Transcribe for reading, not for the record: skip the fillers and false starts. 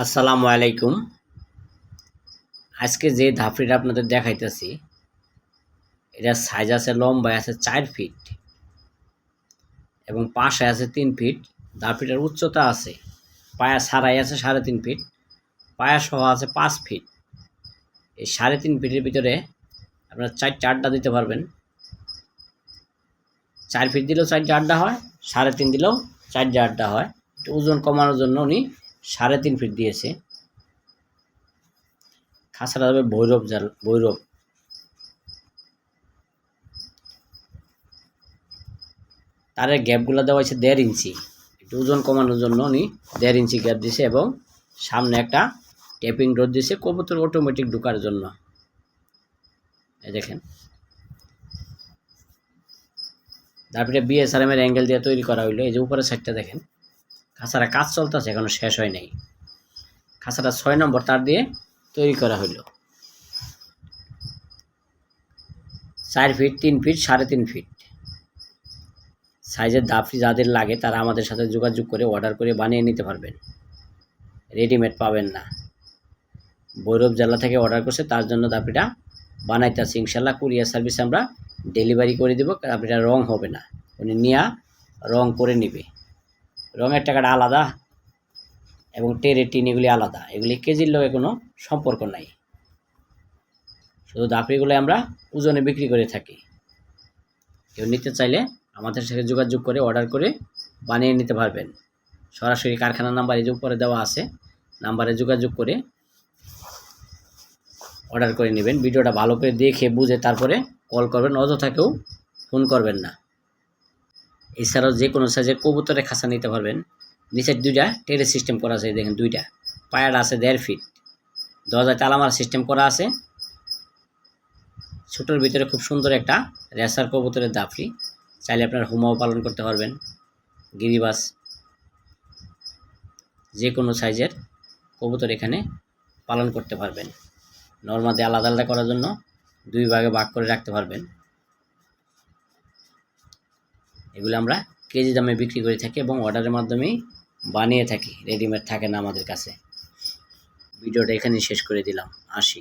আসসালামু আলাইকুম। আজকে যে ধাপড়িটা আপনাদের দেখাইতেছি এটা সাইজ আছে, লম্বায় আছে 4 ফিট এবং পাশে আছে 3 ফিট। ধাপড়িটার উচ্চতা আছে, পায়া ছাড়াই আছে 3.5 ফিট, পায়া সহ আছে 5 ফিট। এই 3.5 ফিটের ভিতরে আপনারা 4টা আড্ডা দিতে পারবেন। 4 ফিট দিলেও 4টা আড্ডা হয়, 3.5 দিলেও 4টা আড্ডা হয়। একটু ওজন কমানোর জন্য উনি 3.5 ফিট দিয়েছে। খাঁচাটা হবে ভৈরব। তারের গ্যাপগুলো দেওয়া হয়েছে 1.5 ইঞ্চি, একটু ওজন কমানোর জন্য উনি 1.5 ইঞ্চি গ্যাপ দিয়েছে এবং সামনে একটা ট্যাপিং ডোর দিয়েছে কবুতর অটোমেটিক ঢোকার জন্য। এই দেখেন, তারপরে বিএসআরএম এর অ্যাঙ্গেল দিয়ে তৈরি করা হইলো। এই যে উপরের সাইডটা দেখেন, খাঁচাটা কাজ চলতেছে, এখনো শেষ হয় নাই। খাঁচাটা 6 নম্বর তার দিয়ে তৈরি করা হইলো। 4 ফিট, 3 ফিট, 3.5 ফিট সাইজের ধাপড়ি যাদের লাগে তারা আমাদের সাথে যোগাযোগ করে অর্ডার করে বানিয়ে নিতে পারবেন। রেডিমেড পাবেন না। ভৈরব জেলা থেকে অর্ডার করছে, তার জন্য ধাপড়িটা বানাইতেছি। ইনশাল্লাহ কুরিয়ার সার্ভিস আমরা ডেলিভারি করে দেবো। ধাপড়িটা রং হবে না, উনি নিয়ে রং করে নিবে। রঙের টাকাটা আলাদা এবং টেরের টিন এগুলি আলাদা, এগুলি কেজির লগে কোনো সম্পর্ক নাই। শুধু ধাপড়িগুলো আমরা ওজনে বিক্রি করে থাকি। কেউ নিতে চাইলে আমাদের সাথে যোগাযোগ করে অর্ডার করে বানিয়ে নিতে পারবেন। সরাসরি কারখানার নাম্বার এই যে উপরে দেওয়া আছে, নাম্বারে যোগাযোগ করে অর্ডার করে নেবেন। ভিডিওটা ভালো করে দেখে বুঝে তারপরে কল করবেন, অযথা কেউ ফোন করবেন না। এছাড়াও যে কোনো সাইজের কবুতরের খাঁচা নিতে পারবেন। নিচের 2টা টেরে সিস্টেম করা আছে, দেখেন 2টা পায়াটা আছে 1.5 ফিট, দরজায় তালামার সিস্টেম করা আছে। ছোটোর ভিতরে খুব সুন্দর একটা রেসার কবুতরের ধাপড়ি, চাইলে আপনার হুমাও পালন করতে পারবেন, গিরিবাস, যে কোনো সাইজের কবুতর এখানে পালন করতে পারবেন। নর্মালি আলাদা আলাদা করার জন্য 2 ভাগে ভাগ করে রাখতে পারবেন। এগুলো আমরা কেজি দামে বিক্রি করে থাকি এবং অর্ডারের মাধ্যমেই বানিয়ে থাকি, রেডিমেড থাকে না আমাদের কাছে। ভিডিওটা এখানেই শেষ করে দিলাম, আসি।